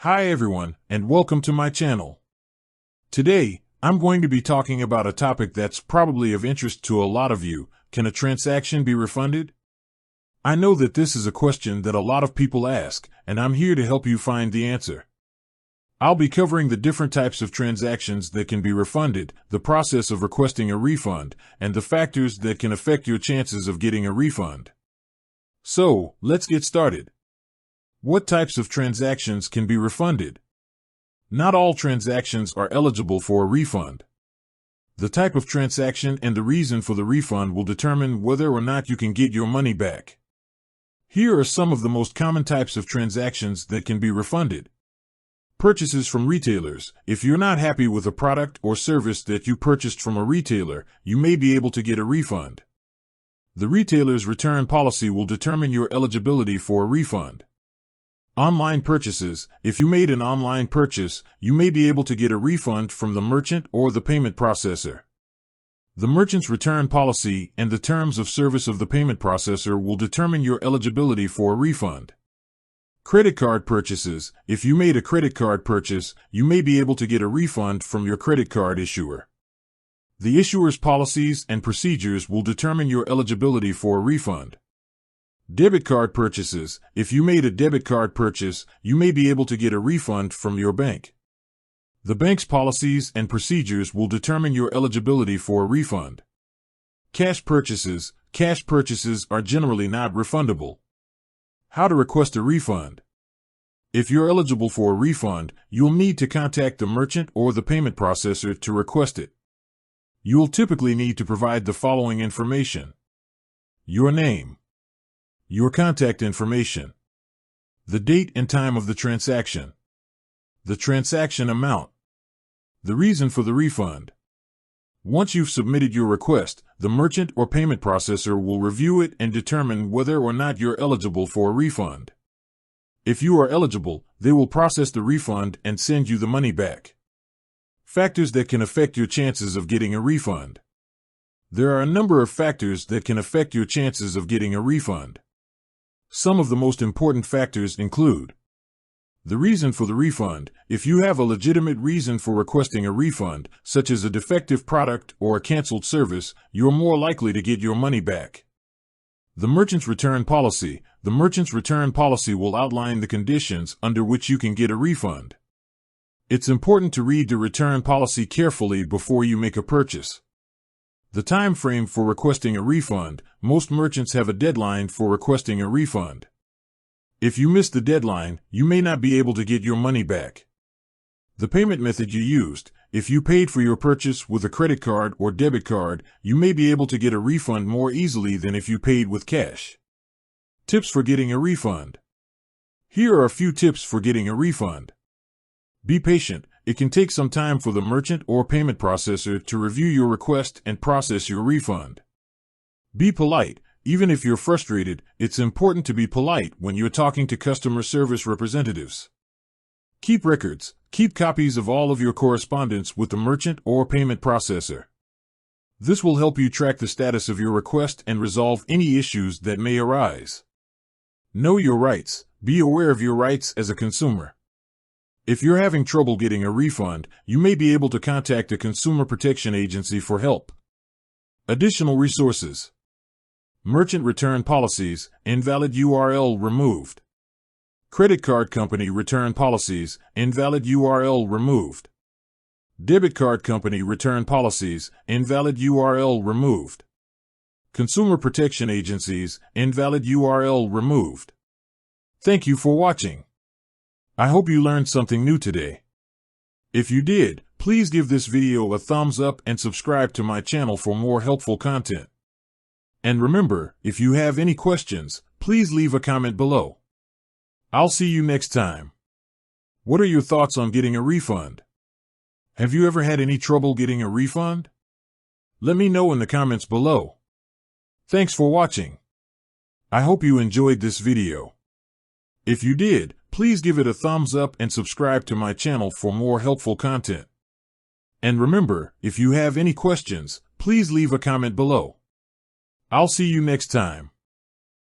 Hi everyone, and welcome to my channel. Today, I'm going to be talking about a topic that's probably of interest to a lot of you. Can a transaction be refunded? I know that this is a question that a lot of people ask, and I'm here to help you find the answer. I'll be covering the different types of transactions that can be refunded, the process of requesting a refund, and the factors that can affect your chances of getting a refund. So, let's get started. What types of transactions can be refunded? Not all transactions are eligible for a refund. The type of transaction and the reason for the refund will determine whether or not you can get your money back. Here are some of the most common types of transactions that can be refunded. Purchases from retailers. If you're not happy with a product or service that you purchased from a retailer, you may be able to get a refund. The retailer's return policy will determine your eligibility for a refund. Online purchases. If you made an online purchase, you may be able to get a refund from the merchant or the payment processor. The merchant's return policy and the terms of service of the payment processor will determine your eligibility for a refund. Credit card purchases. If you made a credit card purchase, you may be able to get a refund from your credit card issuer. The issuer's policies and procedures will determine your eligibility for a refund. Debit card purchases. If you made a debit card purchase, you may be able to get a refund from your bank. The bank's policies and procedures will determine your eligibility for a refund. Cash purchases. Cash purchases are generally not refundable. How to request a refund? If you're eligible for a refund, you'll need to contact the merchant or the payment processor to request it. You'll typically need to provide the following information: your name, your contact information, the date and time of the transaction, the transaction amount, the reason for the refund. Once you've submitted your request, the merchant or payment processor will review it and determine whether or not you're eligible for a refund. If you are eligible, they will process the refund and send you the money back. Factors that can affect your chances of getting a refund. There are a number of factors that can affect your chances of getting a refund. Some of the most important factors include the reason for the refund. If you have a legitimate reason for requesting a refund, such as a defective product or a canceled service, you're more likely to get your money back. The merchant's return policy. The merchant's return policy will outline the conditions under which you can get a refund. It's important to read the return policy carefully before you make a purchase. The time frame for requesting a refund. Most merchants have a deadline for requesting a refund. If you miss the deadline, you may not be able to get your money back. The payment method you used. If you paid for your purchase with a credit card or debit card, you may be able to get a refund more easily than if you paid with cash. Tips for getting a refund. Here are a few tips for getting a refund. Be patient. It can take some time for the merchant or payment processor to review your request and process your refund. Be polite. Even if you're frustrated, it's important to be polite when you're talking to customer service representatives. Keep records. Keep copies of all of your correspondence with the merchant or payment processor. This will help you track the status of your request and resolve any issues that may arise. Know your rights. Be aware of your rights as a consumer. If you're having trouble getting a refund, you may be able to contact a consumer protection agency for help. Additional resources. Merchant return policies. Invalid URL removed. Credit card company return policies. Invalid URL removed. Debit card company return policies. Invalid URL removed. Consumer protection agencies. Invalid URL removed. Thank you for watching. I hope you learned something new today. If you did, please give this video a thumbs up and subscribe to my channel for more helpful content. And remember, if you have any questions, please leave a comment below. I'll see you next time. What are your thoughts on getting a refund? Have you ever had any trouble getting a refund? Let me know in the comments below. Thanks for watching. I hope you enjoyed this video. If you did, please give it a thumbs up and subscribe to my channel for more helpful content. And remember, if you have any questions, please leave a comment below. I'll see you next time.